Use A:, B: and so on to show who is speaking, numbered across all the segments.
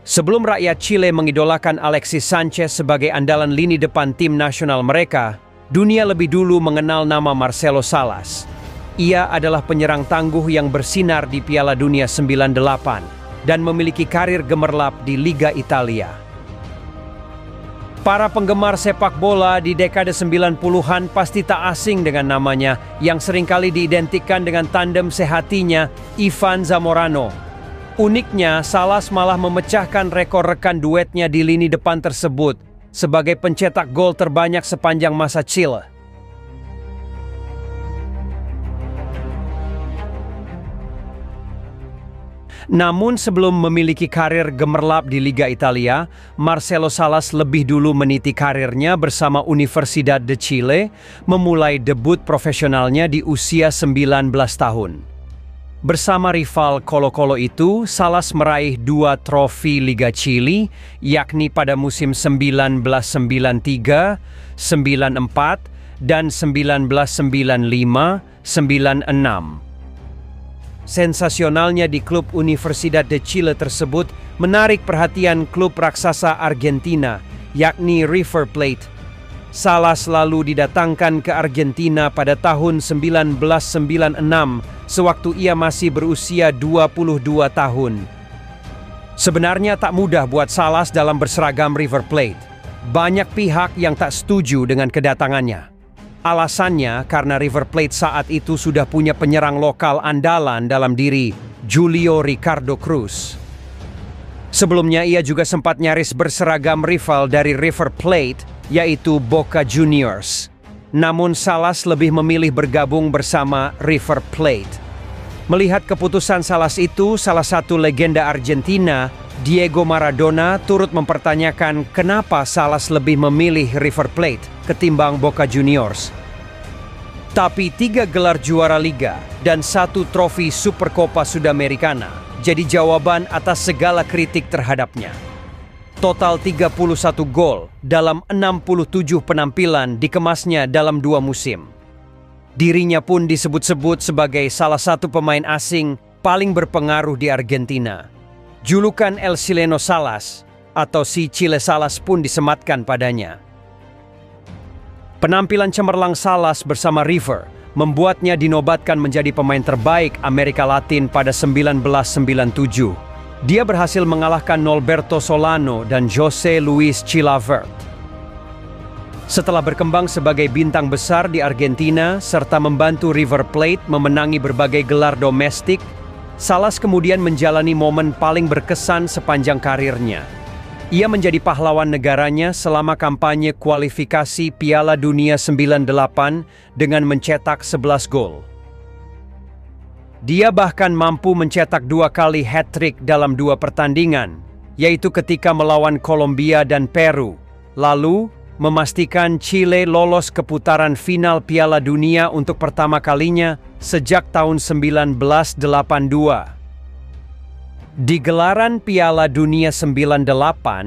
A: Sebelum rakyat Chile mengidolakan Alexis Sanchez sebagai andalan lini depan tim nasional mereka, dunia lebih dulu mengenal nama Marcelo Salas. Ia adalah penyerang tangguh yang bersinar di Piala Dunia 98 dan memiliki karir gemerlap di Liga Italia. Para penggemar sepak bola di dekade 90-an pasti tak asing dengan namanya yang seringkali diidentikan dengan tandem sehatinya Ivan Zamorano. Uniknya, Salas malah memecahkan rekor rekan duetnya di lini depan tersebut sebagai pencetak gol terbanyak sepanjang masa Chile. Namun sebelum memiliki karir gemerlap di Liga Italia, Marcelo Salas lebih dulu meniti karirnya bersama Universidad de Chile, memulai debut profesionalnya di usia 19 tahun. Bersama rival Colo-Colo itu, Salas meraih 2 trofi Liga Chile, yakni pada musim 1993, 94, dan 1995-96. Sensasionalnya di klub Universidad de Chile tersebut menarik perhatian klub raksasa Argentina, yakni River Plate. Salas lalu didatangkan ke Argentina pada tahun 1996, sewaktu ia masih berusia 22 tahun. Sebenarnya tak mudah buat Salas dalam berseragam River Plate. Banyak pihak yang tak setuju dengan kedatangannya. Alasannya karena River Plate saat itu sudah punya penyerang lokal andalan dalam diri Julio Ricardo Cruz. Sebelumnya ia juga sempat nyaris berseragam rival dari River Plate, yaitu Boca Juniors. Namun Salas lebih memilih bergabung bersama River Plate. Melihat keputusan Salas itu, salah satu legenda Argentina, Diego Maradona, turut mempertanyakan kenapa Salas lebih memilih River Plate ketimbang Boca Juniors. Tapi 3 gelar juara Liga dan 1 trofi Supercopa Sudamericana jadi jawaban atas segala kritik terhadapnya. Total 31 gol dalam 67 penampilan dikemasnya dalam 2 musim. Dirinya pun disebut-sebut sebagai salah satu pemain asing paling berpengaruh di Argentina. Julukan El Chileno Salas atau si Chile Salas pun disematkan padanya. Penampilan cemerlang Salas bersama River membuatnya dinobatkan menjadi pemain terbaik Amerika Latin pada 1997. Dia berhasil mengalahkan Norberto Solano dan José Luis Chilavert. Setelah berkembang sebagai bintang besar di Argentina serta membantu River Plate memenangi berbagai gelar domestik, Salas kemudian menjalani momen paling berkesan sepanjang karirnya. Ia menjadi pahlawan negaranya selama kampanye kualifikasi Piala Dunia 98 dengan mencetak 11 gol. Dia bahkan mampu mencetak 2 kali hat-trick dalam 2 pertandingan, yaitu ketika melawan Kolombia dan Peru, lalu memastikan Chile lolos ke putaran final Piala Dunia untuk pertama kalinya sejak tahun 1982. Di gelaran Piala Dunia 98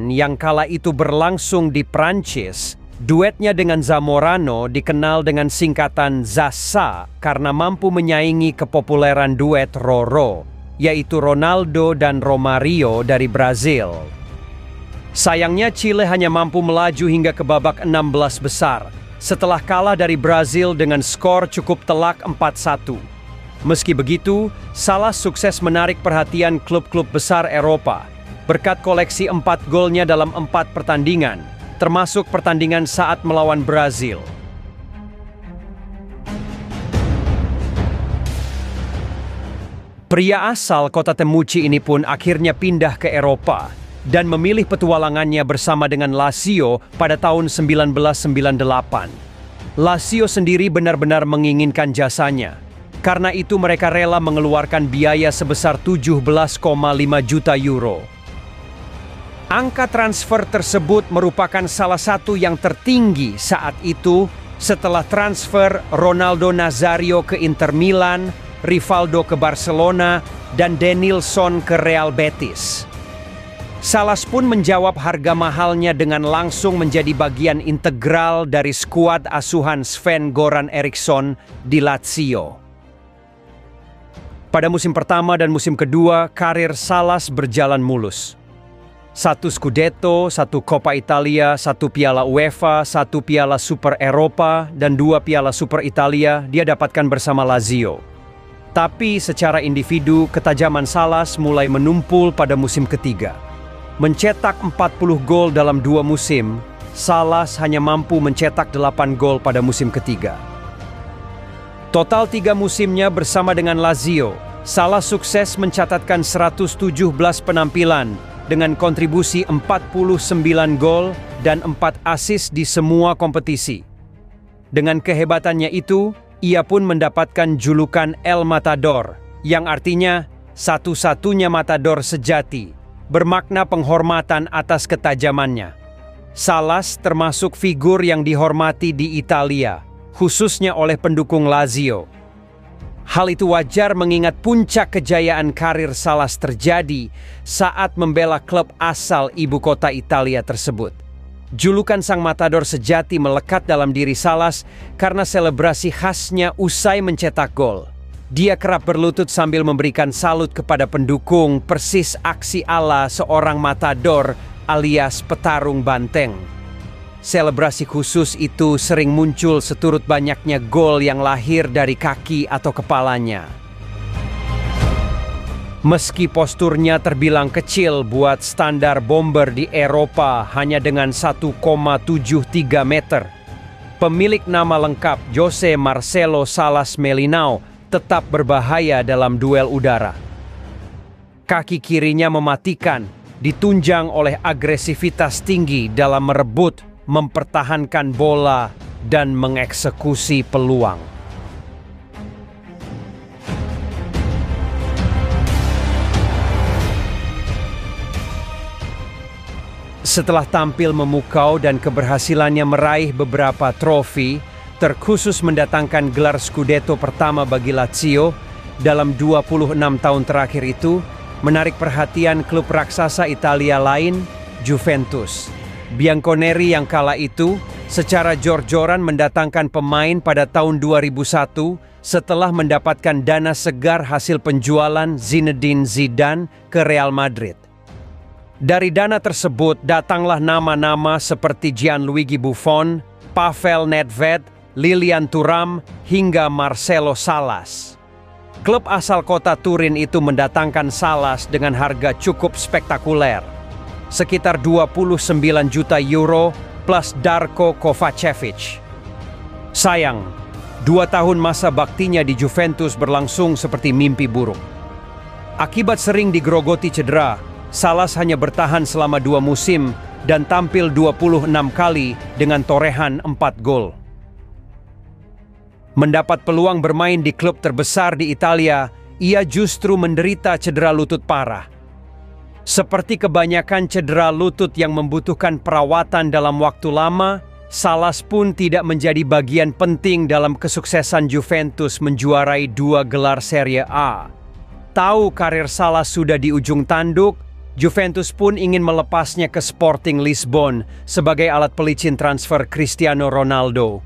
A: yang kala itu berlangsung di Prancis, duetnya dengan Zamorano dikenal dengan singkatan ZASA karena mampu menyaingi kepopuleran duet Roro, yaitu Ronaldo dan Romario dari Brazil. Sayangnya Chile hanya mampu melaju hingga ke babak 16 besar setelah kalah dari Brazil dengan skor cukup telak 4-1. Meski begitu, Salas sukses menarik perhatian klub-klub besar Eropa berkat koleksi 4 golnya dalam 4 pertandingan, termasuk pertandingan saat melawan Brazil. Pria asal kota Temuci ini pun akhirnya pindah ke Eropa dan memilih petualangannya bersama dengan Lazio pada tahun 1998. Lazio sendiri benar-benar menginginkan jasanya. Karena itu mereka rela mengeluarkan biaya sebesar 17,5 juta euro. Angka transfer tersebut merupakan salah satu yang tertinggi saat itu setelah transfer Ronaldo Nazario ke Inter Milan, Rivaldo ke Barcelona, dan Denilson ke Real Betis. Salas pun menjawab harga mahalnya dengan langsung menjadi bagian integral dari skuad asuhan Sven-Goran Eriksson di Lazio. Pada musim pertama dan musim kedua, karir Salas berjalan mulus. 1 Scudetto, 1 Coppa Italia, 1 Piala UEFA, 1 Piala Super Eropa, dan 2 Piala Super Italia dia dapatkan bersama Lazio. Tapi secara individu, ketajaman Salas mulai menumpul pada musim ketiga. Mencetak 40 gol dalam 2 musim, Salas hanya mampu mencetak 8 gol pada musim ketiga. Total 3 musimnya bersama dengan Lazio, Salas sukses mencatatkan 117 penampilan dengan kontribusi 49 gol dan 4 assist di semua kompetisi. Dengan kehebatannya itu, ia pun mendapatkan julukan El Matador, yang artinya satu-satunya matador sejati, bermakna penghormatan atas ketajamannya. Salas termasuk figur yang dihormati di Italia, khususnya oleh pendukung Lazio. Hal itu wajar mengingat puncak kejayaan karir Salas terjadi saat membela klub asal ibu kota Italia tersebut. Julukan sang matador sejati melekat dalam diri Salas karena selebrasi khasnya usai mencetak gol. Dia kerap berlutut sambil memberikan salut kepada pendukung, persis aksi ala seorang matador alias petarung banteng. Selebrasi khusus itu sering muncul seturut banyaknya gol yang lahir dari kaki atau kepalanya. Meski posturnya terbilang kecil buat standar bomber di Eropa hanya dengan 1,73 meter, pemilik nama lengkap Jose Marcelo Salas Melinao tetap berbahaya dalam duel udara. Kaki kirinya mematikan, ditunjang oleh agresivitas tinggi dalam merebut, mempertahankan bola, dan mengeksekusi peluang. Setelah tampil memukau dan keberhasilannya meraih beberapa trofi, terkhusus mendatangkan gelar Scudetto pertama bagi Lazio dalam 26 tahun terakhir itu, menarik perhatian klub raksasa Italia lain, Juventus. Bianconeri yang kala itu secara jor-joran mendatangkan pemain pada tahun 2001 setelah mendapatkan dana segar hasil penjualan Zinedine Zidane ke Real Madrid. Dari dana tersebut datanglah nama-nama seperti Gianluigi Buffon, Pavel Nedved, Lilian Thuram, hingga Marcelo Salas. Klub asal kota Turin itu mendatangkan Salas dengan harga cukup spektakuler, sekitar 29 juta euro plus Darko Kovacevic. Sayang, 2 tahun masa baktinya di Juventus berlangsung seperti mimpi buruk. Akibat sering digerogoti cedera, Salas hanya bertahan selama 2 musim dan tampil 26 kali dengan torehan 4 gol. Mendapat peluang bermain di klub terbesar di Italia, ia justru menderita cedera lutut parah. Seperti kebanyakan cedera lutut yang membutuhkan perawatan dalam waktu lama, Salas pun tidak menjadi bagian penting dalam kesuksesan Juventus menjuarai 2 gelar Serie A. Tahu karir Salas sudah di ujung tanduk, Juventus pun ingin melepasnya ke Sporting Lisbon sebagai alat pelicin transfer Cristiano Ronaldo.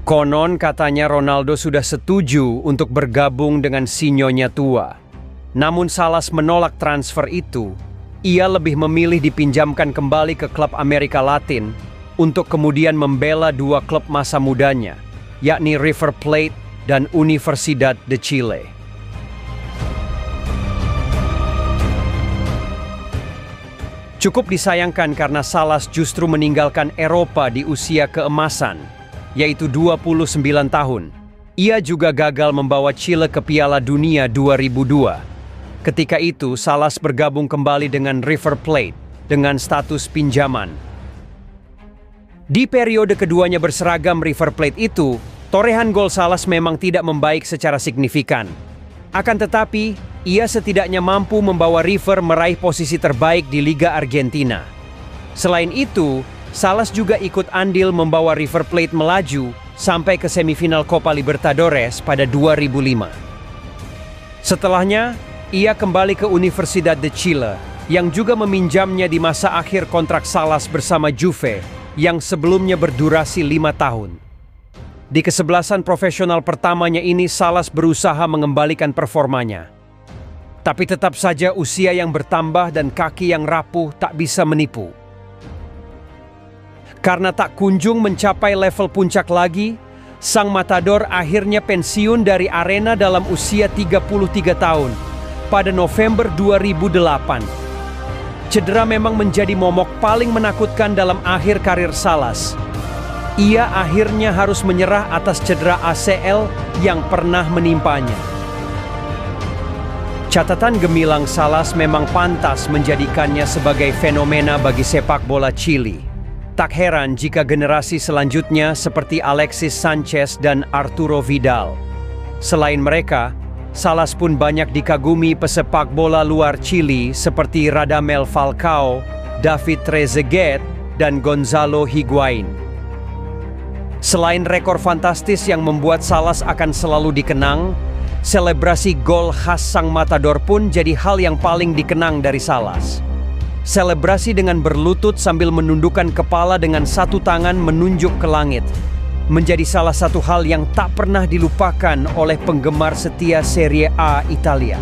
A: Konon katanya Ronaldo sudah setuju untuk bergabung dengan si Nyonya tua. Namun Salas menolak transfer itu. Ia lebih memilih dipinjamkan kembali ke klub Amerika Latin untuk kemudian membela 2 klub masa mudanya, yakni River Plate dan Universidad de Chile. Cukup disayangkan karena Salas justru meninggalkan Eropa di usia keemasan, yaitu 29 tahun. Ia juga gagal membawa Chile ke Piala Dunia 2002. Ketika itu, Salas bergabung kembali dengan River Plate dengan status pinjaman. Di periode keduanya berseragam River Plate itu, torehan gol Salas memang tidak membaik secara signifikan. Akan tetapi, ia setidaknya mampu membawa River meraih posisi terbaik di Liga Argentina. Selain itu, Salas juga ikut andil membawa River Plate melaju sampai ke semifinal Copa Libertadores pada 2005. Setelahnya, ia kembali ke Universidad de Chile yang juga meminjamnya di masa akhir kontrak Salas bersama Juve yang sebelumnya berdurasi 5 tahun. Di kesebelasan profesional pertamanya ini Salas berusaha mengembalikan performanya. Tapi tetap saja usia yang bertambah dan kaki yang rapuh tak bisa menipu. Karena tak kunjung mencapai level puncak lagi, sang matador akhirnya pensiun dari arena dalam usia 33 tahun pada November 2008. Cedera memang menjadi momok paling menakutkan dalam akhir karir Salas. Ia akhirnya harus menyerah atas cedera ACL yang pernah menimpanya. Catatan gemilang Salas memang pantas menjadikannya sebagai fenomena bagi sepak bola Chili. Tak heran jika generasi selanjutnya seperti Alexis Sanchez dan Arturo Vidal. Selain mereka, Salas pun banyak dikagumi pesepak bola luar Chili seperti Radamel Falcao, David Trezeguet, dan Gonzalo Higuain. Selain rekor fantastis yang membuat Salas akan selalu dikenang, selebrasi gol khas sang matador pun jadi hal yang paling dikenang dari Salas. Selebrasi dengan berlutut sambil menundukkan kepala dengan satu tangan menunjuk ke langit menjadi salah satu hal yang tak pernah dilupakan oleh penggemar setia Serie A Italia.